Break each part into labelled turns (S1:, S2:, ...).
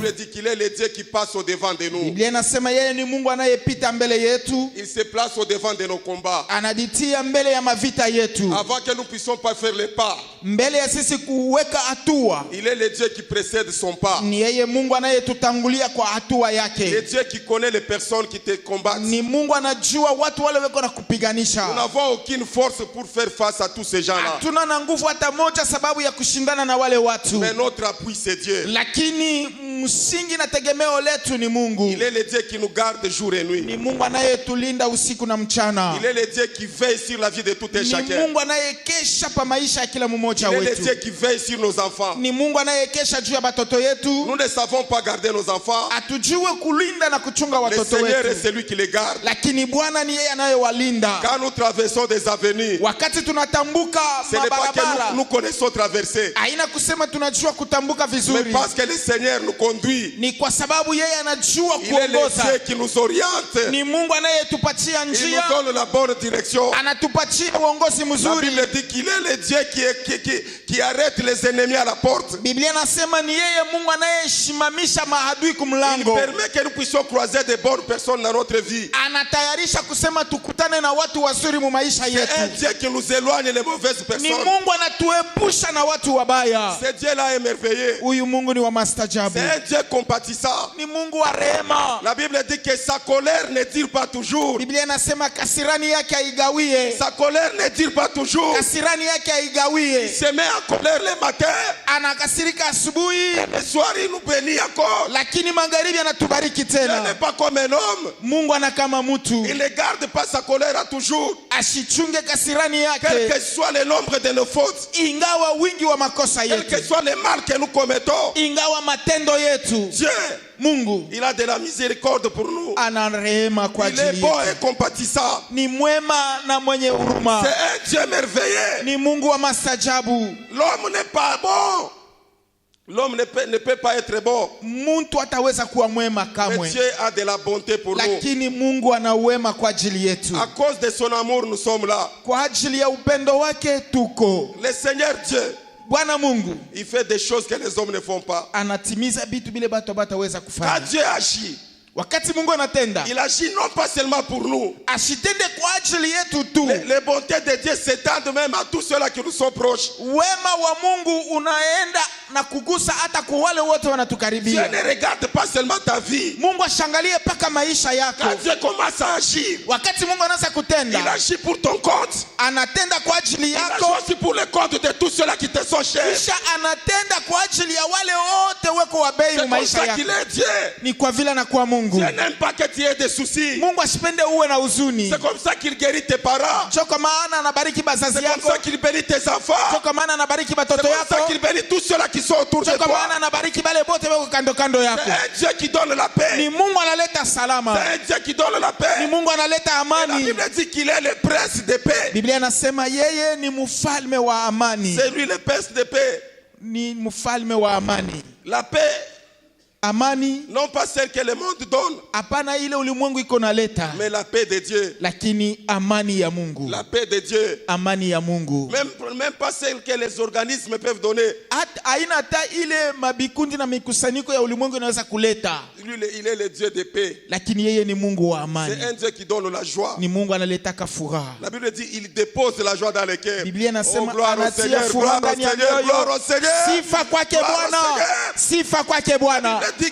S1: Bible dit qu'il est le Dieu qui passe au devant de nous.
S2: Biblia inasema yeye ni Mungu anayepita mbele yetu.
S1: Il se place au devant de nos combats.
S2: Anajitia mbele ya mavita yetu.
S1: Avant que nous puissions pas faire les pas.
S2: Mbele ya sisi kuweka hatua.
S1: Il est le Dieu qui précède son pas.
S2: Ni yeye Mungu anayetutangulia kwa hatua yake.
S1: Le Dieu qui connaît les personnes qui te combattent.
S2: Ni Mungu anajua watu wale wako na kupiganisha.
S1: Nous n'avons aucune force pour faire face à tous ces gens-là.
S2: Hatuna na nguvu hata moja sababu ya kushindana na wale watu.
S1: Mais notre appui c'est Dieu.
S2: Lakini msingi na tegemeo letu ni Mungu.
S1: Il est le Dieu qui nous garde jour et nuit.
S2: Ni Mungu anayetulinda usiku na mchana.
S1: Il est le Dieu qui veille sur la vie de tout un chacun.
S2: Ni Mungu anayekesha pa maisha ya kila mmoja
S1: wetu. Il est le Dieu qui veille sur nos enfants.
S2: Ni Mungu anayekesha juu ya watoto yetu.
S1: Nous ne savons pas garder nos enfants.
S2: Hatujui kulinda na kuchunga watoto wetu.
S1: Le Seigneur est celui qui les garde.
S2: Lakini Bwana ni yeye anayewalinda.
S1: Quand nous traversons des avenues,
S2: wakati tunatambuka mabarabara,
S1: nous connaissons traverser.
S2: Haina kusema tunajua kutambuka vizuri.
S1: Mais parce que le Seigneur nous conduit.
S2: Ni kwa sababu yeye anajua kuongoza.
S1: Il est le Dieu qui nous oriente.
S2: Ni Mungu anayetupatia njia.
S1: Il nous donne la bonne direction.
S2: Anatupatia uongozi mzuri.
S1: La Bible dit qu'il est le Dieu qui arrête les ennemis à la porte.
S2: Biblia inasema ni yeye Mungu anayeshimamisha maadui kumlango.
S1: Il permet que nous puissions croiser de bonnes personnes dans notre vie.
S2: Anatayarisha kusema tukutane na watu wazuri mu maisha yetu.
S1: C'est un Dieu qui nous éloigne les mauvaises personnes.
S2: Ni Mungu anatuepusha na watu wabaya.
S1: Ce Dieu-là est merveilleux.
S2: Huyu Mungu ni wa mastajabu.
S1: C'est un Dieu compatissant.
S2: Ni Mungu wa rehema.
S1: La Bible dit que sa colère ne dure pas toujours.
S2: Biblia inasema kasirani yake haigawie.
S1: Sa colère ne dure pas toujours.
S2: Kasirani yake haigawie.
S1: Il se met en colère le matin.
S2: Anakasirika asubuhi.
S1: Le soir il nous bénit encore.
S2: Lakini magharibi anatubariki tena.
S1: Il n'est pas comme un homme.
S2: Mungu ana kama mtu.
S1: Il ne garde pas sa colère à toujours.
S2: Asichunge kasirani yake.
S1: Quel que soit le nombre de nos fautes.
S2: Ingawa wingi wa makosa yetu.
S1: Quel que soit le mal que nous commettons.
S2: Ingawa matendo yetu.
S1: Dieu,
S2: Mungu,
S1: il a de la miséricorde pour nous.
S2: Ana rehema kwa ajili yetu.
S1: Il est bon et compatissant.
S2: Ni mwema na mwenye huruma.
S1: C'est un Dieu merveilleux.
S2: Ni Mungu wa mastajabu.
S1: L'homme n'est pas bon. L'homme ne peut pas être bon.
S2: Muntu hataweza kuwa mwema kamwe.
S1: Mais Dieu a de la bonté pour nous.
S2: Lakini Mungu ana wema kwa ajili yetu.
S1: À cause de son amour nous sommes là.
S2: Kwa ajili ya upendo wake tuko.
S1: Le Seigneur Dieu,
S2: Bwana Mungu,
S1: il fait des choses que les hommes ne font pas.
S2: Anatimiza vitu bile batu bataweza kufanya.
S1: Quand Dieu agit,
S2: wakati Mungu anatenda,
S1: il agit non pas seulement pour nous.
S2: Asitende kwa ajili yetu tu.
S1: Les bontés de Dieu s'étendent même à tous ceux-là qui nous sont proches.
S2: Wema wa Mungu unaenda na kugusa hata kwa wale wote wanatukaribia.
S1: Dieu ne regarde pas seulement ta vie.
S2: Mungu ashangalie paka maisha yako.
S1: Quand Dieu commence à agir,
S2: wakati Mungu anaanza kutenda,
S1: il agit pour ton compte.
S2: Anatenda kwa ajili yako.
S1: Il agit aussi pour le compte de tous ceux-là qui te sont chers.
S2: Kisha anatenda kwa ajili ya wale wote weko wa bei mu maisha yako.
S1: C'est comme ça qu'il est Dieu.
S2: Ni kwa vile na kwa Mungu.
S1: Dieu n'aime pas que tu aies des soucis.
S2: Mungu asipende uwe na huzuni.
S1: C'est comme ça qu'il guérit tes parents.
S2: Sio kwa maana anabariki bazazi yako.
S1: C'est comme ça qu'il bénit tes enfants.
S2: Sio kwa maana anabariki batoto yako.
S1: C'est comme ça qu'il bénit tous ceux-là qui sont autour de toi.
S2: Sio kwa maana anabariki bale bote weko kando kando yako.
S1: C'est un Dieu qui donne la paix.
S2: Ni Mungu analeta salama.
S1: C'est un Dieu qui donne la paix.
S2: Ni Mungu analeta amani.
S1: La Bible dit qu'il est le prince de paix.
S2: Biblia inasema yeye ni mfalme wa amani.
S1: C'est lui le prince de paix.
S2: Ni mfalme wa amani.
S1: La paix,
S2: amani,
S1: non pas celle que le monde donne,
S2: hapana ile ulimwengu iko naleta,
S1: mais la paix de Dieu.
S2: Lakini amani ya Mungu.
S1: La paix de Dieu.
S2: Amani ya Mungu.
S1: Même pas celle que les organismes peuvent donner.
S2: Haina hata ile mabikundi na mikusanyiko ya ulimwengu inaweza kuleta.
S1: Lui, il est le Dieu de paix.
S2: Lakini yeye ni Mungu wa amani.
S1: C'est un Dieu qui donne la joie.
S2: Ni Mungu analetaka furaha.
S1: La Bible dit il dépose la joie dans les cœurs.
S2: Biblia inasema
S1: anatia furaha ndani ya moyo. Sifa kwake Bwana.
S2: Sifa kwake Bwana.
S1: Il dit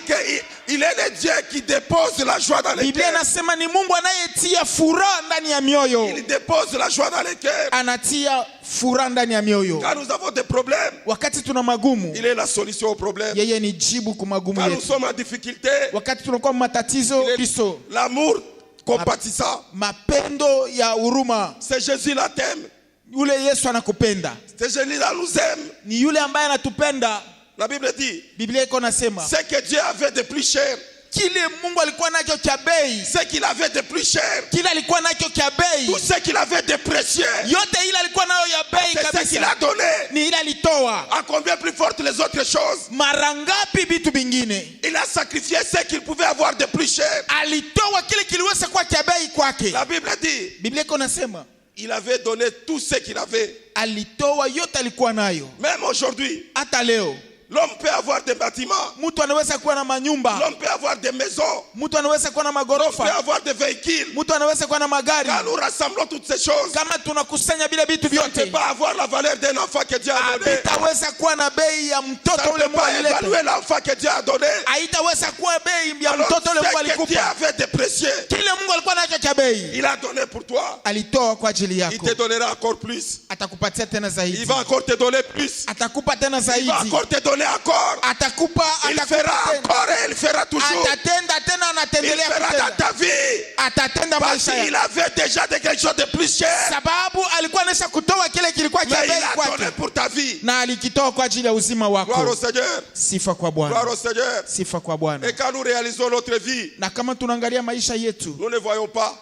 S1: qu'il est le Dieu qui dépose la joie dans les cœurs.
S2: Biblia inasema ni Mungu anayetia furaha ndani ya mioyo.
S1: Il dépose la joie dans les cœurs.
S2: Anatia furaha ndani ya mioyo.
S1: Quand nous avons des problèmes,
S2: wakati tuna magumu,
S1: il est la solution au problème.
S2: Yeye ni jibu kwa magumu
S1: yetu. Quand nous sommes en difficulté,
S2: wakati tunakuwa matatizo, Kristo,
S1: l'amour compatissant,
S2: mapendo ya huruma.
S1: C'est Jésus la t'aime.
S2: Yule Yesu anakupenda.
S1: C'est Jésus la nous aime.
S2: Ni yule ambaye anatupenda.
S1: La Bible dit,
S2: Biblia iko nasema,
S1: ce que Dieu avait de plus cher,
S2: kile Mungu alikuwa nacho cha bei,
S1: ce qu'il avait de plus cher,
S2: kile alikuwa nacho cha bei,
S1: tout ce qu'il avait de précieux,
S2: yote ile alikuwa nayo ya bei kabisa,
S1: c'est ce qu'il a donné.
S2: Ni ile alitoa.
S1: À combien plus forte les autres choses?
S2: Mara ngapi vitu vingine?
S1: Il a sacrifié ce qu'il pouvait avoir de plus cher.
S2: Alitoa kile kiliweza kuwa cha bei kwake.
S1: La Bible dit,
S2: Biblia iko nasema,
S1: il avait donné tout ce qu'il avait.
S2: Alitoa yote alikuwa nayo.
S1: Même aujourd'hui,
S2: hata leo,
S1: L'homme peut avoir des bâtiments.
S2: Mtu anaweza kuwa na manyumba.
S1: L'homme peut avoir des maisons.
S2: Mtu anaweza kuwa na
S1: L'homme peut
S2: magorofa.
S1: avoir des véhicules.
S2: Mtu anaweza kuwa na magari.
S1: Quand nous rassemblons toutes ces choses,
S2: Kama tunakusanya bila vitu
S1: ça ne peut
S2: vyote,
S1: pas avoir la valeur d'un enfant que Dieu a donné.
S2: haitaweza kuwa na bei ya
S1: Ça
S2: mtoto
S1: ne
S2: ule
S1: peut
S2: Mungu
S1: pas
S2: alileta.
S1: évaluer l'enfant que Dieu a donné.
S2: Haitaweza kuwa bei ya
S1: Alors,
S2: mtoto ule Mungu
S1: ce que Dieu
S2: alikupa.
S1: avait de précieux,
S2: Kile Mungu alikuwa nacho cha bei,
S1: il a donné pour toi.
S2: alitoa kwa ajili
S1: Il
S2: yako.
S1: te donnera encore plus.
S2: Atakupatia tena
S1: Il
S2: zaidi.
S1: va encore te donner plus.
S2: Atakupa tena
S1: Il va
S2: zaidi.
S1: encore te donner encore.
S2: Atakupa,
S1: Il
S2: atakupa
S1: fera
S2: tena.
S1: encore et il fera toujours.
S2: Atatenda tena,
S1: Il
S2: anatendelea
S1: fera dans
S2: kutenda.
S1: ta vie.
S2: Atatenda
S1: Parce
S2: maisha
S1: qu'il
S2: yako.
S1: avait déjà de quelque chose de plus cher.
S2: Sababu alikuwa anaweza kutoa kile kilikuwa cha
S1: Mais
S2: bei
S1: il a donné
S2: kwake,
S1: pour ta vie.
S2: na alikitoa kwa ajili ya uzima
S1: Gloire au
S2: wako.
S1: Seigneur.
S2: Sifa kwa
S1: Gloire
S2: Bwana.
S1: au Seigneur.
S2: Sifa kwa Bwana.
S1: Et quand nous réalisons notre vie,
S2: Na kama tunaangalia maisha yetu,
S1: nous ne voyons pas.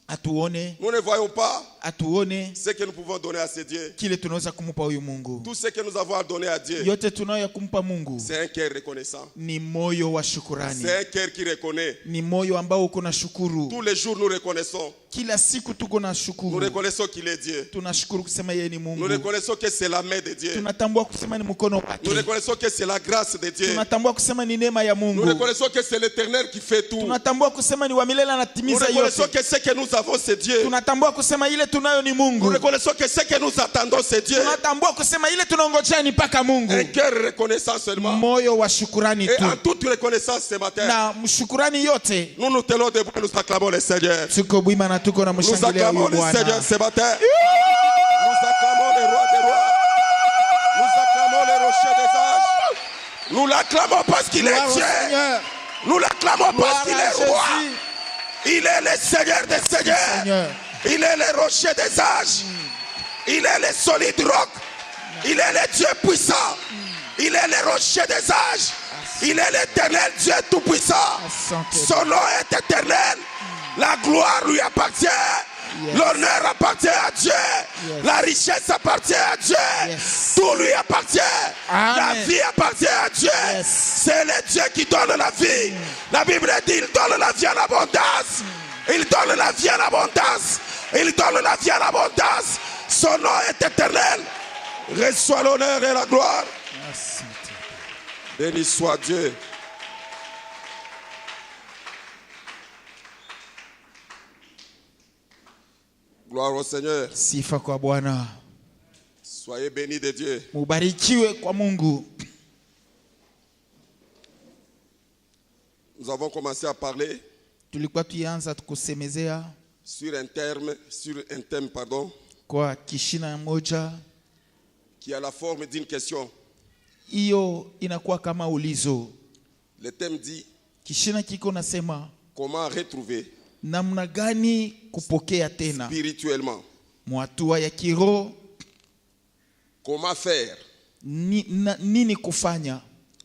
S2: atuone
S1: Nous ne voyons pas
S2: ce
S1: que nous pouvons donner à ce Dieu.
S2: kile tunaweza kumpa huyu Mungu.
S1: Tout ce que nous avons à donner à Dieu,
S2: Yote tunayo ya kumpa Mungu
S1: c'est un cœur reconnaissant.
S2: ni moyo wa shukurani,
S1: C'est un cœur qui reconnaît.
S2: ni moyo ambao uko na shukuru.
S1: Tous les jours, nous reconnaissons.
S2: Kila siku tuko na
S1: Nous
S2: shukuru,
S1: reconnaissons qu'il est Dieu.
S2: tunashukuru kusema yeye ni
S1: Nous
S2: Mungu.
S1: reconnaissons que c'est la main de Dieu.
S2: Tunatambua kusema ni mkono
S1: Nous
S2: wake.
S1: reconnaissons que c'est la grâce de Dieu.
S2: Tunatambua kusema ni neema ya
S1: Nous
S2: Mungu.
S1: reconnaissons que c'est l'Éternel qui fait tout.
S2: Tunatambua kusema ni wa milele
S1: Nous
S2: anatimiza
S1: reconnaissons
S2: yote.
S1: que ce que nous avons, c'est Dieu.
S2: Tunatambua kusema ile tunayo ni
S1: Nous
S2: Mungu.
S1: reconnaissons que ce que nous attendons, c'est Dieu.
S2: Tunatambua kusema ile tunaongojea ni paka Mungu.
S1: Un cœur reconnaissant seulement.
S2: Moyo wa shukurani
S1: Et
S2: tu.
S1: en toute reconnaissance ce matin,
S2: Na mshukurani yote,
S1: nous nous tenons debout et nous acclamons le Seigneur.
S2: tuko bwima na tuko na
S1: Nous
S2: mshangilia
S1: acclamons
S2: huyu
S1: le
S2: Bwana.
S1: Seigneur ce matin. Nous acclamons le roi des rois. Nous acclamons le rocher des âges. Nous l'acclamons parce qu'il
S2: Gloire
S1: est
S2: au
S1: Dieu.
S2: Seigneur.
S1: Nous l'acclamons
S2: Gloire
S1: parce qu'il
S2: à
S1: est roi.
S2: Jésus.
S1: Il est le Seigneur des seigneurs.
S2: Seigneur.
S1: Il est le rocher des âges. Il est le solide roc. Il est le Dieu puissant. Il est le rocher des âges. Il est l'éternel Dieu tout-puissant.
S2: Asante.
S1: Son nom est éternel. La gloire lui appartient.
S2: Yes.
S1: L'honneur appartient à Dieu.
S2: Yes.
S1: La richesse appartient à Dieu.
S2: Yes.
S1: Tout lui appartient.
S2: Amen.
S1: La vie appartient à Dieu.
S2: Yes.
S1: C'est le Dieu qui donne la vie. La Bible dit il donne la vie en abondance. Il donne la vie en abondance. Il donne la vie en abondance. Son nom est éternel. Reçois l'honneur et la gloire.
S2: Asante.
S1: Béni soit Dieu. Gloire au Seigneur.
S2: Sifa kwa Bwana.
S1: Soyez bénis de Dieu.
S2: Mubarikiwe kwa Mungu.
S1: Nous avons commencé à parler
S2: Tulikuwa tuanza kusemezea
S1: sur un thème,
S2: kwa kishina moja,
S1: qui a la forme d'une question.
S2: hiyo inakuwa kama ulizo.
S1: Le thème dit
S2: Kishina kiko nasema
S1: comment retrouver
S2: namna gani kupokea tena
S1: spirituellement.
S2: mwatua ya kiroho,
S1: Comment faire
S2: nini kufanya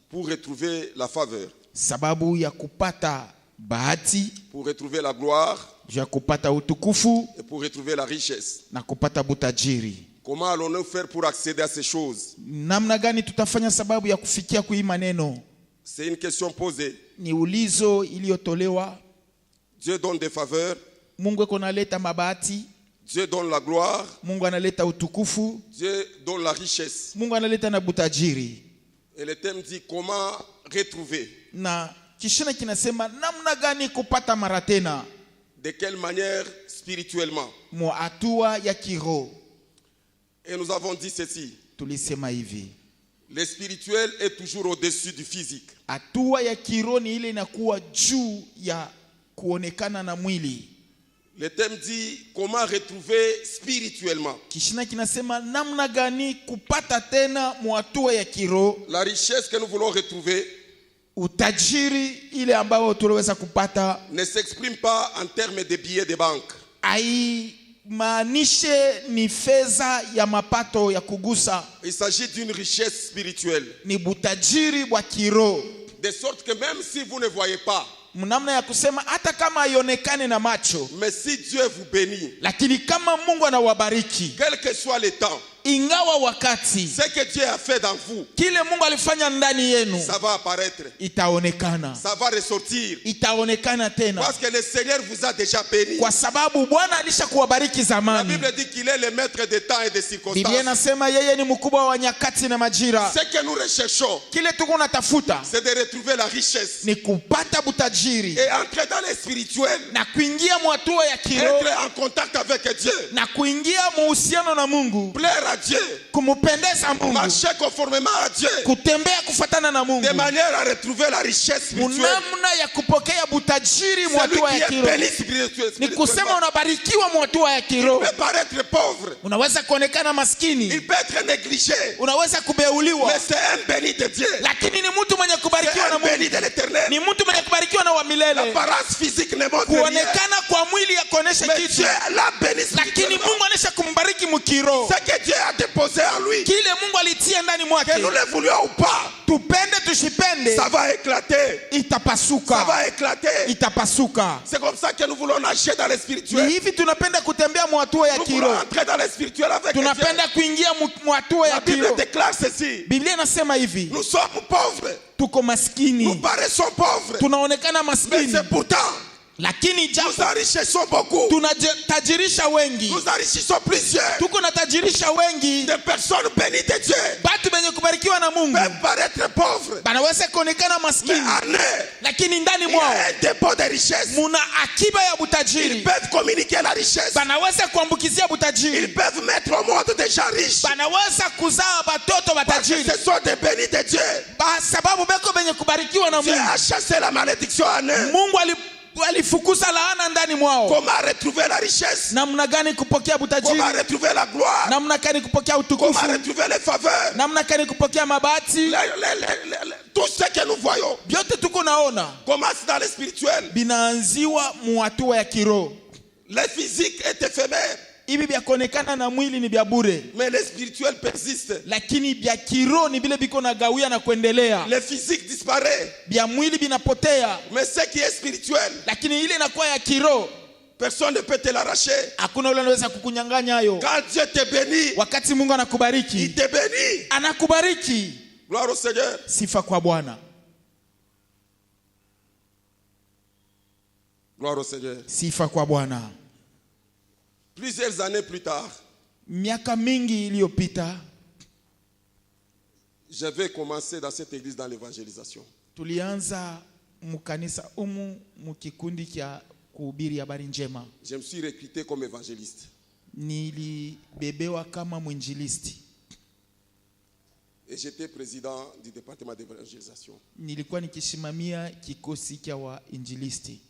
S1: pour retrouver la faveur,
S2: sababu ya kupata bahati,
S1: pour retrouver la gloire
S2: ya kupata utukufu
S1: et pour retrouver la richesse.
S2: na kupata butajiri.
S1: Comment allons-nous faire pour accéder à ces choses?
S2: Namna gani tutafanya sababu ya kufikia kui maneno?
S1: C'est une question posée.
S2: Ni ulizo iliyotolewa.
S1: Dieu donne des faveurs,
S2: Mungu eko naleta mabahati,
S1: Dieu donne la gloire,
S2: Mungu analeta utukufu,
S1: Dieu donne la richesse.
S2: Mungu analeta na butajiri.
S1: Et le thème dit comment retrouver.
S2: Na kishina kinasema namna gani kupata mara tena
S1: De quelle manière spirituellement?
S2: mu hatua ya kiroho.
S1: Et nous avons dit ceci.
S2: Tulisema hivi,
S1: Le spirituel est toujours au-dessus du physique.
S2: hatua ya kiroho ni ile inakuwa juu ya kuonekana na mwili.
S1: Le thème dit comment retrouver spirituellement.
S2: Kishina kinasema namna gani kupata tena mu hatua ya kiroho.
S1: La richesse que nous voulons retrouver
S2: Utajiri ile ambao tunaweza kupata
S1: ne s'exprime pas en termes de billets de banque.
S2: Maanishe ni fedha ya mapato ya kugusa,
S1: Il s'agit d'une richesse spirituelle.
S2: ni butajiri wa kiroho.
S1: De sorte que même si vous ne voyez pas,
S2: Mnamna ya kusema hata kama haionekane na macho,
S1: mais si Dieu vous bénit,
S2: lakini kama Mungu anawabariki,
S1: quel que soit le temps,
S2: ingawa wakati
S1: ce que Dieu a fait dans vous,
S2: kile Mungu alifanya ndani yenu
S1: ça va apparaître,
S2: itaonekana,
S1: ça va ressortir.
S2: itaonekana tena,
S1: Parce que le Seigneur vous a déjà béni.
S2: kwa sababu Bwana alishakuwabariki
S1: La
S2: zamani.
S1: Bible dit qu'il est le maître des temps et des
S2: Biblia
S1: circonstances.
S2: inasema yeye ni mkubwa wa nyakati na majira.
S1: Ce que nous recherchons,
S2: Kile tuko natafuta
S1: c'est de retrouver la richesse
S2: ni kupata butajiri
S1: et entrer dans les spirituels,
S2: na kuingia mwatua ya kiroho
S1: être en contact avec Dieu,
S2: na kuingia muhusiano na Mungu,
S1: plaire à Dieu,
S2: kumupendeza Mungu,
S1: marcher conformément à Dieu,
S2: kutembea kufatana na Mungu,
S1: de manière à retrouver la richesse spirituelle.
S2: munamna ya kupokea butajiri
S1: Celui
S2: mwatua
S1: qui
S2: ya
S1: est
S2: kiroho.
S1: béni
S2: Ni kusema
S1: spirituellement,
S2: unabarikiwa mwatua ya
S1: il
S2: kiroho.
S1: peut paraître pauvre,
S2: Unaweza kuonekana maskini,
S1: il peut être négligé,
S2: unaweza kubeuliwa,
S1: mais c'est un béni de Dieu,
S2: lakini ni mtu mwenye
S1: c'est
S2: kubarikiwa na
S1: un béni
S2: Mungu,
S1: de l'éternel.
S2: ni mtu mwenye kubarikiwa na wa milele.
S1: L'apparence physique ne montre rien,
S2: Kuonekana kwa mwili ya kuonesha
S1: mais
S2: kitu,
S1: Dieu l'a béni
S2: lakini
S1: spirituellement.
S2: Mungu anesha kumbariki mkiroho.
S1: Ce que Dieu a déposé en lui,
S2: Kile Mungu alitia ndani
S1: que
S2: mwake,
S1: nous le voulions ou pas,
S2: tupende tusipende,
S1: ça va éclater, ça
S2: itapasuka,
S1: va éclater.
S2: itapasuka.
S1: C'est comme ça que nous voulons nager dans les
S2: Ni
S1: spirituels.
S2: hivi tunapenda kutembea mwatua ya
S1: Nous voulons
S2: kiroho,
S1: entrer dans les spirituels avec Dieu.
S2: tunapenda kuingia mwatua
S1: La
S2: ya
S1: Bible
S2: kiroho.
S1: déclare ceci.
S2: Biblia inasema hivi,
S1: Nous sommes pauvres,
S2: tuko
S1: nous
S2: maskini,
S1: paraissons pauvres,
S2: tunaonekana
S1: mais
S2: maskini,
S1: c'est pourtant,
S2: lakini
S1: nous
S2: japo
S1: enrichissons beaucoup,
S2: tunatajirisha wengi,
S1: nous enrichissons plusieurs.
S2: tuko natajirisha wengi.
S1: Des personnes bénies de Dieu
S2: Batu benye kubarikiwa na Mungu
S1: peuvent paraître pauvres,
S2: banaweza kuonekana
S1: mais
S2: maskini,
S1: en eux,
S2: lakini ndani
S1: il y
S2: mwao
S1: a un dépôt de richesse.
S2: muna akiba ya
S1: Ils
S2: butajiri,
S1: peuvent communiquer la richesse.
S2: banaweza kuambukizia
S1: Ils
S2: butajiri,
S1: peuvent mettre au monde des gens riches.
S2: banaweza kuzaa batoto
S1: Parce que
S2: batajiri,
S1: ce sont des bénis de Dieu.
S2: sababu beko benye kubarikiwa na
S1: Dieu
S2: Mungu.
S1: a chassé la malédiction en eux.
S2: Mungu alifukuza laana ndani mwao.
S1: Comment retrouver la richesse?
S2: Namna gani kupokea butajiri?
S1: Comment retrouver la gloire?
S2: Namna gani kupokea
S1: Comment
S2: utukufu?
S1: retrouver les faveurs?
S2: Namna gani kupokea mabati?
S1: Tout ce que nous voyons
S2: Vyote tuko naona
S1: commence dans le spirituel.
S2: binaanziwa muhatua ya kiroho.
S1: Le physique est éphémère,
S2: Hivi vya kuonekana na mwili ni vya bure,
S1: mais le spirituel persiste.
S2: lakini vya kiroho ni vile biko na gawia na kuendelea.
S1: Le physique disparaît,
S2: Vya mwili binapotea,
S1: mais ce qui est spirituel,
S2: lakini ile inakuwa ya kiroho,
S1: personne ne peut te l'arracher.
S2: hakuna yule anaweza kukunyang'anya hayo.
S1: Quand Dieu te bénit,
S2: Wakati Mungu
S1: il
S2: anakubariki,
S1: te bénit.
S2: anakubariki.
S1: Gloire au Seigneur.
S2: Sifa kwa Bwana,
S1: Gloire au Seigneur.
S2: sifa kwa Bwana.
S1: Plusieurs années plus tard,
S2: Miaka mingi iliyopita
S1: j'avais commencé dans cette église dans l'évangélisation.
S2: tulianza mukanisa mukikundi kya kuhubiri habari njema.
S1: Je me suis recruté comme évangéliste.
S2: Nilibebewa kama mwinjilisti.
S1: Et j'étais président du département d'évangélisation.
S2: Nilikuwa nikisimamia kikosi cha wainjilisti.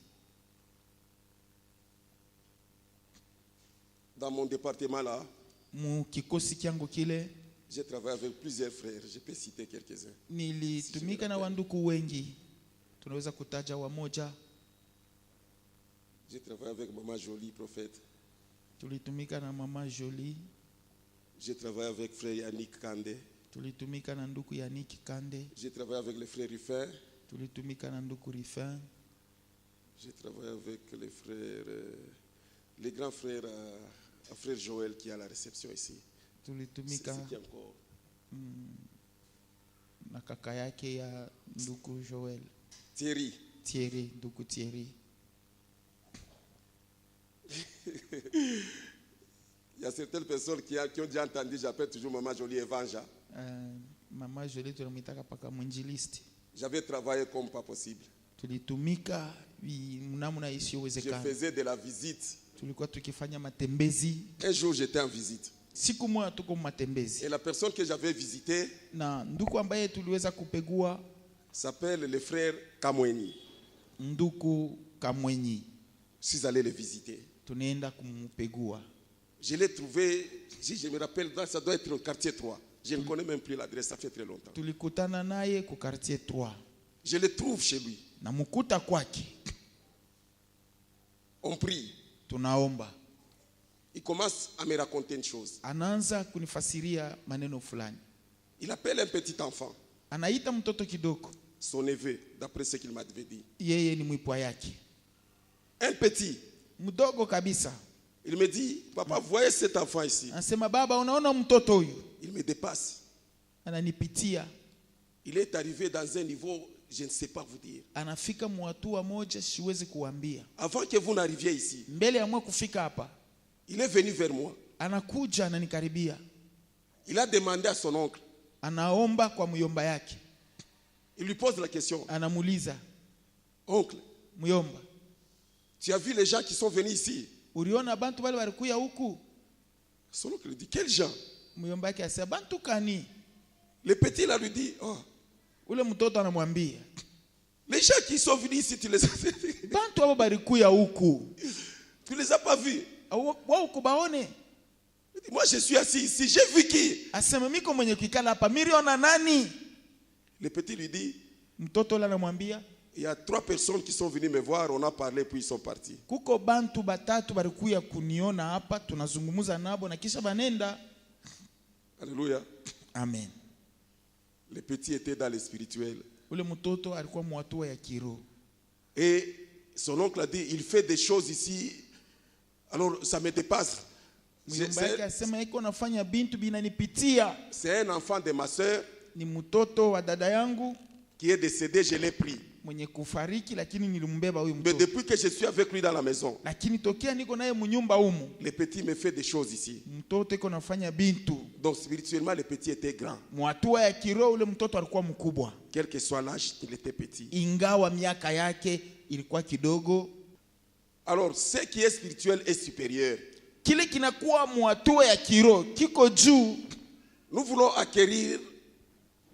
S1: Dans mon département là,
S2: Mukikosi kyangu kile
S1: j'ai travaillé avec plusieurs frères. Je peux citer quelques-uns.
S2: nilitumika na wanduku wengi, tunaweza kutaja wamoja.
S1: J'ai travaillé avec Maman Jolie, prophète.
S2: Tulitumika na Mama Jolie,
S1: J'ai travaillé avec frère Yannick Kande.
S2: tulitumika na nduku Yannick Kande,
S1: J'ai travaillé avec le frère Ruffin.
S2: tulitumika na nduku Rifin,
S1: J'ai travaillé avec les frères, les grands frères, frère Joël qui est à la réception ici.
S2: tulitumika
S1: C'est qui encore?
S2: na kaka yake ya nduku Joel,
S1: Thierry.
S2: Thierry, nduku Thierry.
S1: Il y a certaines personnes qui ont déjà entendu, j'appelle toujours Maman Jolie Évangile.
S2: Mama Jolie tunamwitaka paka mwinjilisti.
S1: J'avais travaillé comme pas possible.
S2: Tulitumika namna
S1: Je
S2: isiyowezekana.
S1: faisais de la visite.
S2: Tulikuwa tukifanya matembezi.
S1: Un jour, j'étais en visite.
S2: Siku moja tuko matembezi.
S1: Et la personne que j'avais visitée
S2: Na nduku ambaye tuliweza kupegua
S1: s'appelle le frère Kamweni.
S2: nduku Kamwenyi.
S1: Je suis allé le visiter.
S2: Tunaenda kumpegua.
S1: Je l'ai trouvé, si je me rappelle, ça doit être au quartier 3. Je ne connais même plus l'adresse, ça fait très longtemps.
S2: Tulikutana naye ku quartier 3.
S1: Je le trouve chez lui.
S2: Na mkuta kwake.
S1: On prie.
S2: Tunaomba.
S1: Il commence à me raconter une chose.
S2: Anaanza kunifasiria maneno fulani.
S1: Il appelle un petit enfant,
S2: Anaita mtoto kidogo.
S1: son neveu, d'après ce qu'il m'avait dit.
S2: Yeye ni mwipwa yake.
S1: Un petit.
S2: Mdogo kabisa.
S1: Il me dit, papa, voyez cet enfant ici.
S2: Anasema baba, unaona mtoto huyu?
S1: Il me dépasse.
S2: Ananipitia.
S1: Il est arrivé dans un niveau, je ne sais pas vous dire.
S2: Anafika mwatua moja siwezi kuambia.
S1: Avant que vous n'arriviez ici,
S2: Mbele ya mwa kufika hapa,
S1: il est venu vers moi.
S2: anakuja ananikaribia.
S1: Il a demandé à son oncle.
S2: Anaomba kwa muyomba yake.
S1: Il lui pose la question.
S2: Anamuuliza,
S1: Oncle,
S2: muyomba,
S1: tu as vu les gens qui sont venus ici?
S2: uliona bantu bale balikuya huku?
S1: Son oncle lui dit, quels gens?
S2: Muyomba yake asema, bantu kani?
S1: Le petit là lui dit, oh,
S2: Ule mtoto anamwambia,
S1: les gens qui sont venus ici, tu les as
S2: bantu abo balikuya huku.
S1: tu les as pas vus?
S2: Wao kubaone?
S1: Il dit, moi je suis assis ici, j'ai vu qui?
S2: Asema miko mwenye kikala hapa, miliona nani?
S1: Le petit lui dit,
S2: Mtoto la anamwambia,
S1: il y a 3 personnes qui sont venues me voir, on a parlé puis ils sont partis.
S2: kuko bantu batatu balikuya kuniona hapa, tunazungumuza nabo na kisha banenda.
S1: Alléluia.
S2: Amen.
S1: Le petit était dans le spirituel.
S2: Ule mtoto alikuwa mwatua ya kiroho.
S1: Et son oncle a dit, il fait des choses ici, alors ça me dépasse.
S2: Muyomba yake asema iko nafanya bintu binanipitia.
S1: C'est un enfant de ma soeur
S2: Ni mtoto wa dada yangu
S1: qui est décédé, je l'ai pris.
S2: mwenye kufariki, lakini nilimbeba huyu
S1: Mais
S2: mtoto.
S1: depuis que je suis avec lui dans la maison,
S2: Lakini tokea niko naye munyumba humu,
S1: le petit me fait des choses ici.
S2: mtoto iko nafanya bintu.
S1: Donc spirituellement, le petit était grand.
S2: Mwatua ya kiroho ule mtoto alikuwa mkubwa.
S1: Quel que soit l'âge, il était petit.
S2: Ingawa miaka yake ilikuwa kidogo.
S1: Alors, ce qui est spirituel est supérieur.
S2: Kile kinakuwa mwatua ya kiroho kiko juu.
S1: Nous voulons acquérir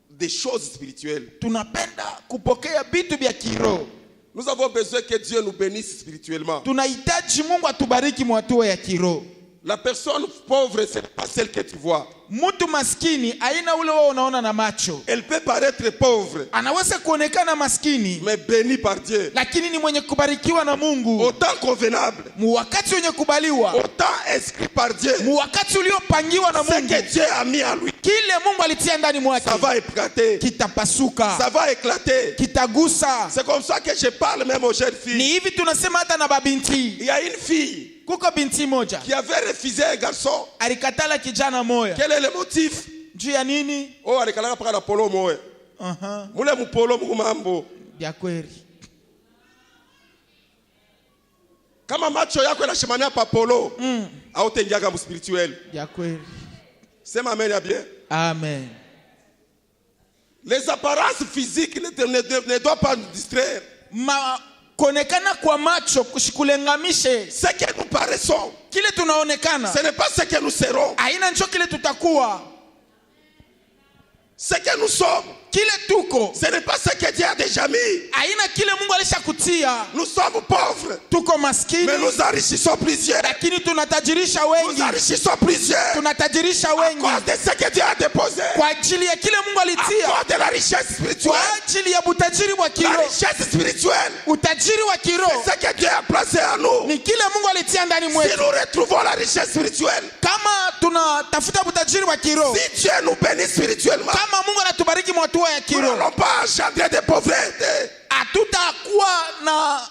S1: des choses spirituelles.
S2: Tunapenda kupokea vitu vya kiroho.
S1: Nous avons besoin que Dieu nous bénisse spirituellement.
S2: Tunahitaji Mungu atubariki mwatua ya kiroho.
S1: La personne pauvre, ce n'est pas celle que tu vois.
S2: Mtu maskini aina ule wao unaona na macho.
S1: Elle peut paraître pauvre,
S2: Anaweza kuonekana maskini,
S1: mais bénie par Dieu.
S2: lakini ni mwenye kubarikiwa na Mungu.
S1: Au temps convenable,
S2: Mu wakati wenye kubaliwa,
S1: au temps inscrit par Dieu,
S2: mu wakati uliopangiwa na
S1: ce
S2: Mungu,
S1: que Dieu a mis en lui,
S2: kile Mungu alitia ndani mwake
S1: ça va éclater.
S2: kitapasuka,
S1: Ça va éclater.
S2: kitagusa.
S1: C'est comme ça que je parle même aux jeunes
S2: Ni
S1: filles.
S2: hivi tunasema hata na babinti.
S1: Il y a une fille
S2: Kuko binti moja
S1: qui avait refusé un garçon.
S2: alikatala kijana moya.
S1: Quel est le motif?
S2: Juu ya nini?
S1: Oh, alikalaka paka na polo moya. Mule mupolo mkumambo.
S2: Bya kweli.
S1: Kama macho yako yanashimania pa polo, hautaingiaga mu spirituel.
S2: Bya kweli.
S1: Sema amen ya bien.
S2: Amen.
S1: Les apparences physiques ne doivent pas nous distraire.
S2: Kuonekana kwa macho kushikulenganishe.
S1: Ce que nous paraissons,
S2: Kile tunaonekana,
S1: ce n'est pas ce que nous serons.
S2: haina njo kile tutakuwa.
S1: Ce que nous sommes,
S2: Kile tuko,
S1: ce n'est pas ce que Dieu a déjà mis.
S2: haina kile Mungu alishakutia.
S1: Nous sommes pauvres,
S2: Tuko maskini,
S1: mais nous enrichissons plusieurs.
S2: lakini tunatajirisha
S1: Nous
S2: wengi.
S1: enrichissons plusieurs.
S2: Tunatajirisha
S1: À
S2: wengi
S1: cause de ce que Dieu a déposé.
S2: kwa ajili ya kile Mungu
S1: À
S2: alitia,
S1: cause de la richesse spirituelle.
S2: kwa ajili ya utajiri wa
S1: La
S2: kiroho.
S1: richesse spirituelle,
S2: Utajiri wa kiroho
S1: ce que Dieu a placé en nous.
S2: ni kile Mungu alitia ndani
S1: Si
S2: mwetu.
S1: nous retrouvons la richesse spirituelle,
S2: Kama tunatafuta utajiri wa kiroho,
S1: si Dieu nous bénit spirituellement,
S2: kama Mungu anatubariki mwatua ya
S1: nous
S2: kiroho,
S1: n'allons pas engendrer de pauvreté.
S2: hatutakuwa na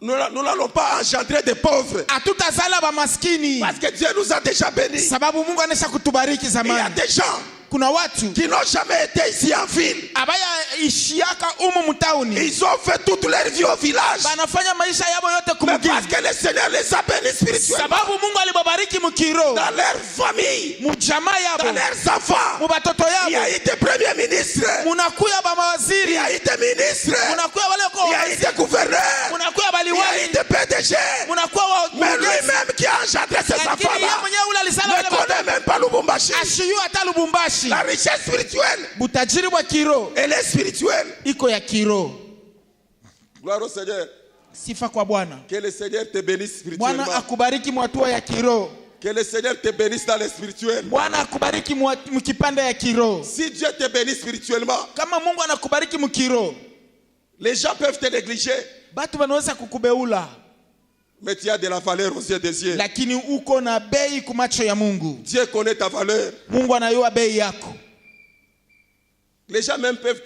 S1: Nous n'allons pas engendrer des pauvres.
S2: hatutazala ba maskini,
S1: Parce que Dieu nous a déjà bénis.
S2: sababu Mungu anesha kutubariki
S1: Il y a
S2: zamani.
S1: des gens
S2: Kuna watu
S1: qui n'ont jamais été ici en ville.
S2: abaya ishiaka umu mtauni,
S1: Ils ont fait toute leur vie au village.
S2: banafanya maisha yabo yote
S1: Mais parce
S2: kumugini,
S1: que le Seigneur les a bénis spirituellement.
S2: sababu Mungu alibabariki mukiro,
S1: Dans leur famille,
S2: mujamaa
S1: dans
S2: yabo,
S1: leurs enfants,
S2: mubatoto
S1: il y a
S2: yabo,
S1: eu des premiers ministres.
S2: munakuya ba
S1: Il
S2: mawaziri,
S1: y a eu des ministres.
S2: munakuya wale
S1: Il y a eu des gouverneurs.
S2: munakuya
S1: Il y a eu
S2: baliwali,
S1: des PDG.
S2: munakuwa wa
S1: Mais lui-même qui a engendré ces
S2: lakini yeye
S1: enfants-là
S2: mwenyewe ule alisala
S1: ne
S2: wale
S1: connaît même pas Lubumbashi.
S2: ashiyu hata Lubumbashi.
S1: La richesse spirituelle,
S2: Butajiri wa kiro
S1: elle est spirituelle.
S2: iko ya kiro.
S1: Gloire au Seigneur.
S2: Sifa kwa Bwana.
S1: Que le Seigneur te bénisse spirituellement.
S2: Bwana akubariki mwatua ya kiro.
S1: Que le Seigneur te bénisse dans le spirituel.
S2: Bwana akubariki mkipanda ya kiro.
S1: Si Dieu te bénit spirituellement,
S2: Kama Mungu anakubariki mkiro,
S1: les gens peuvent te négliger,
S2: batu wanaweza kukubeula,
S1: mais tu as de la valeur aux yeux des cieux.
S2: lakini uko na bei kumacho ya Mungu.
S1: Dieu connaît ta valeur.
S2: Mungu anayua bei yako.
S1: Les gens même peuvent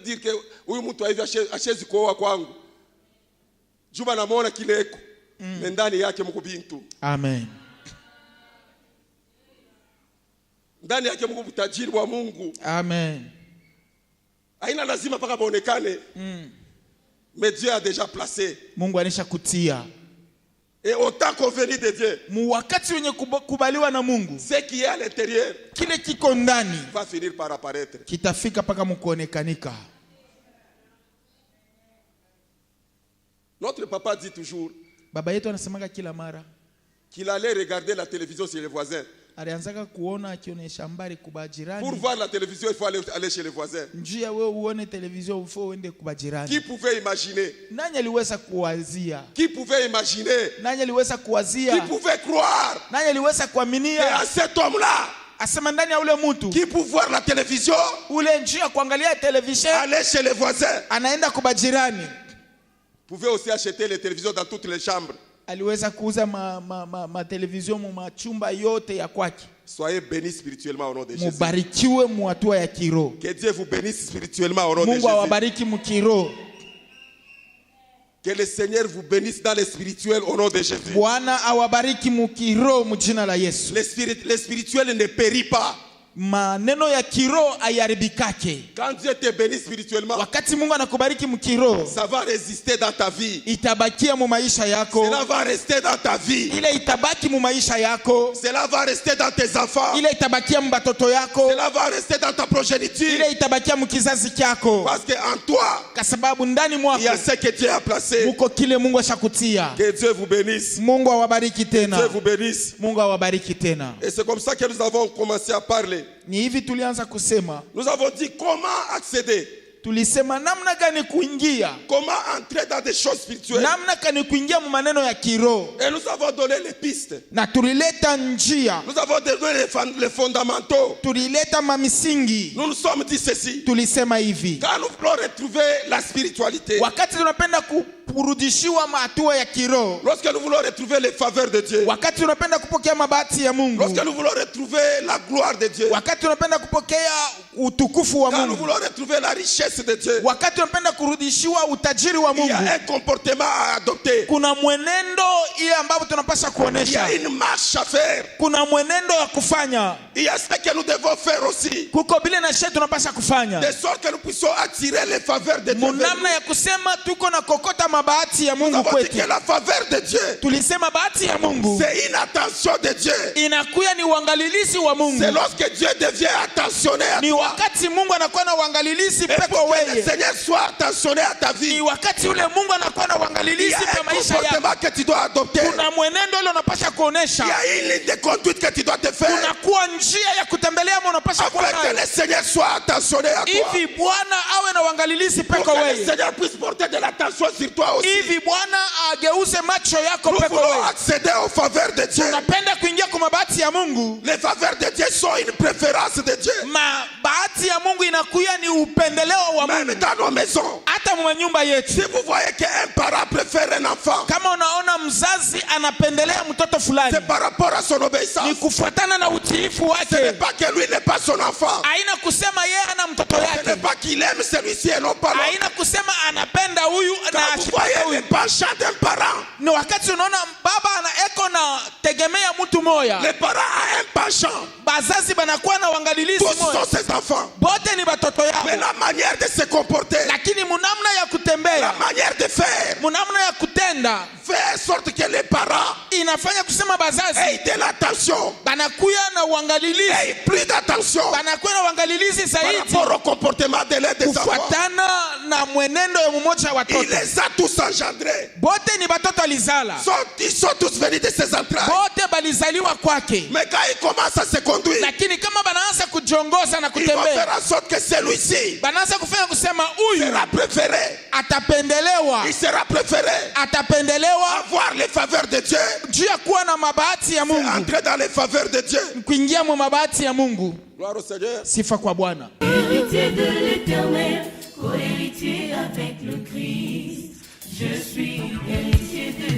S1: dire que huyu mtu hivi achezi kuoa kwangu. Juba namuona kile eko. ndani yake mko bintu.
S2: Amen.
S1: Ndani yake mko utajiri wa Mungu.
S2: Amen.
S1: Haina lazima paka baonekane. Mais Dieu a déjà placé.
S2: Mungu anisha kutia.
S1: Et au temps convenu de Dieu,
S2: Mu wakati wenye kubaliwa na Mungu,
S1: ce qui est à l'intérieur
S2: kile kiko ndani
S1: va finir par apparaître.
S2: kitafika paka mukuonekanika.
S1: Notre papa dit toujours
S2: Baba yetu anasemanga kila mara
S1: qu'il allait regarder la télévision chez les voisins.
S2: alianzaka kuona akionesha habari kwa jirani.
S1: Pour voir la télévision, il faut aller chez les voisins.
S2: Njia wewe uone television ufo uende kwa jirani.
S1: Qui pouvait imaginer?
S2: Nani aliweza kuwazia?
S1: Qui pouvait imaginer?
S2: Nani aliweza kuwazia?
S1: Qui pouvait croire?
S2: Nani aliweza
S1: Et
S2: kuaminia?
S1: à cet homme-là,
S2: Asema ndani ya ule mtu
S1: qui pouvait voir la télévision,
S2: ule njia kuangalia television
S1: aller chez les voisins,
S2: anaenda kwa jirani.
S1: pouvait aussi acheter les télévisions dans toutes les chambres.
S2: Aliweza kuuza ma television mu machumba yote ya kwake.
S1: Soyez bénis spirituellement au nom de Jésus.
S2: Mubarikiwe mu hatua ya kiroho.
S1: Que Dieu vous bénisse spirituellement au nom de
S2: Mungu
S1: Jésus.
S2: awabariki mu kiroho.
S1: Que le Seigneur vous bénisse dans le spirituel au nom de Jésus.
S2: Bwana awabariki mu kiroho mu jina la Yesu.
S1: Le spirituel ne périt pas.
S2: Maneno ya kiroho ayaribikake.
S1: Quand Dieu te bénit spirituellement,
S2: Wakati Mungu anakubariki mu kiroho,
S1: ça va résister dans ta vie.
S2: itabakia mu maisha yako.
S1: Cela va rester dans ta vie.
S2: Ile itabaki mu maisha yako.
S1: Cela va rester dans tes enfants.
S2: Ile itabakia mu batoto yako.
S1: Cela va rester dans ta progéniture.
S2: Ile itabakia mu kizazi kyako.
S1: Parce qu'en toi,
S2: Kwa sababu ndani
S1: il
S2: mwako
S1: y a ce que Dieu a placé.
S2: muko kile Mungu ashakutia.
S1: Que Dieu vous bénisse.
S2: Mungu awabariki tena.
S1: Dieu vous bénisse.
S2: Mungu awabariki tena.
S1: Et c'est comme ça que nous avons commencé à parler.
S2: Ni hivi tulianza kusema.
S1: Nous avons dit comment accéder.
S2: Tulisema namna gani kuingia.
S1: Comment entrer dans des choses spirituelles.
S2: Namna gani kuingia mu maneno ya kiroho.
S1: Et nous avons donné les pistes.
S2: Na tulileta njia.
S1: Nous avons donné les fondamentaux.
S2: Tulileta mamisingi.
S1: Nous nous sommes dit ceci.
S2: Tulisema hivi.
S1: Quand nous voulons retrouver la spiritualité,
S2: Wakati tunapenda kurudishiwa hatua ya kiroho.
S1: lorsque nous voulons retrouver les faveurs de Dieu,
S2: Wakati tunapenda kupokea mabahati ya Mungu.
S1: lorsque nous voulons retrouver la gloire de Dieu,
S2: Wakati tunapenda kupokea utukufu wa
S1: quand nous
S2: Mungu.
S1: voulons retrouver la richesse de Dieu,
S2: Wakati tunapenda kurudishiwa utajiri wa
S1: il y
S2: Mungu.
S1: a un comportement à adopter.
S2: Kuna mwenendo ile ambapo tunapaswa
S1: Il y
S2: kuonesha.
S1: a une marche à faire.
S2: Kuna mwenendo wa kufanya.
S1: Il y a ce que nous devons faire aussi.
S2: Kuko bile na shetu tunapaswa kufanya.
S1: De sorte que nous puissions attirer les faveurs de Dieu.
S2: Munamna ya kusema tuko na kokota mabahati ya
S1: Nous
S2: Mungu
S1: avons dit
S2: kwetu.
S1: que la faveur de Dieu,
S2: Tulisema bahati ya Mungu
S1: c'est une attention de Dieu.
S2: inakuya ni uangalilizi wa Mungu.
S1: C'est lorsque Dieu devient attentionné à
S2: Ni
S1: toi.
S2: wakati Mungu anakuwa na uangalilizi
S1: Et
S2: peko
S1: pour que le
S2: wewe.
S1: Seigneur soit attentionné à ta vie,
S2: Ni wakati ule Mungu anakuwa na
S1: il y
S2: uangalilizi
S1: a
S2: kwa
S1: un
S2: maisha yako.
S1: comportement que tu dois adopter.
S2: Kuna mwenendo ile unapaswa
S1: Il
S2: kuonesha.
S1: y a une ligne de conduite que tu dois te faire.
S2: Unakuwa njia ya kutembelea ama unapaswa kuwa
S1: Afin que
S2: nayo.
S1: le Seigneur soit attentionné à toi.
S2: Hivi Bwana awe na uangalilizi
S1: Pour
S2: peko
S1: que le
S2: wewe.
S1: Seigneur puisse porter de l'attention sur toi aussi.
S2: Hivi Bwana ageuze macho yako
S1: Nous
S2: peko
S1: voulons
S2: wewe.
S1: accéder aux faveurs de Dieu.
S2: Unapenda kuingia kwa mabahati ya Mungu.
S1: Les faveurs de Dieu sont une préférence de Dieu.
S2: Bahati ya Mungu inakuya ni upendeleo wa Mungu.
S1: Même dans nos maisons.
S2: Hata mwa nyumba yetu.
S1: Si vous voyez qu'un parent préfère un enfant,
S2: Kama unaona mzazi anapendelea mtoto fulani,
S1: c'est par rapport à son obéissance.
S2: ni kufuatana na utiifu
S1: Ce n'est
S2: wake.
S1: pas que lui n'est pas son enfant.
S2: Haina kusema yeye ana mtoto
S1: Ce n'est
S2: yake.
S1: pas qu'il aime celui-ci et non pas l'autre.
S2: Haina kusema anapenda huyu na
S1: Quand vous
S2: ashipenda
S1: voyez
S2: huyu.
S1: le penchant d'un parent,
S2: Ni wakati unaona baba eko na tegemea mtu moya.
S1: le parent a un penchant.
S2: Bazazi banakuwa na uangalilizi
S1: Tous
S2: moya.
S1: sont ses enfants.
S2: Bote ni batoto
S1: Mais
S2: yao.
S1: la manière de se comporter,
S2: Lakini munamna ya
S1: la
S2: kutembea,
S1: manière de faire,
S2: munamna ya kutenda
S1: fait en sorte que les parents
S2: inafanya kusema bazazi
S1: aient de l'attention,
S2: banakuya na uangalilizi.
S1: aient plus d'attention
S2: Banakuwa na uangalilizi
S1: par
S2: zaidi
S1: rapport au comportement de l'un des enfants.
S2: kufuatana na mwenendo ya mmoja wa
S1: Il
S2: watoto.
S1: les a tous engendrés.
S2: Bote ni batoto alizala.
S1: Ils sont tous venus de ses entrailles.
S2: Bote balizaliwa kwake.
S1: Mais quand ils commencent à se conduire,
S2: Lakini kama banaanza kujiongoza na
S1: ils vont faire
S2: kutembea,
S1: en sorte que celui-ci
S2: banaanza kufanya kusema huyu
S1: sera préféré.
S2: atapendelewa,
S1: Il sera préféré.
S2: atapendelewa
S1: Avoir les faveurs de Dieu,
S2: juu ya kuwa na mabahati ya Mungu,
S1: entrer dans les faveurs de Dieu.
S2: kuingia mu mabahati ya Mungu.
S1: Gloire au Seigneur.
S2: Sifa kwa Bwana.
S3: Héritier de l'Éternel, co-héritier avec le Christ. Je suis héritier de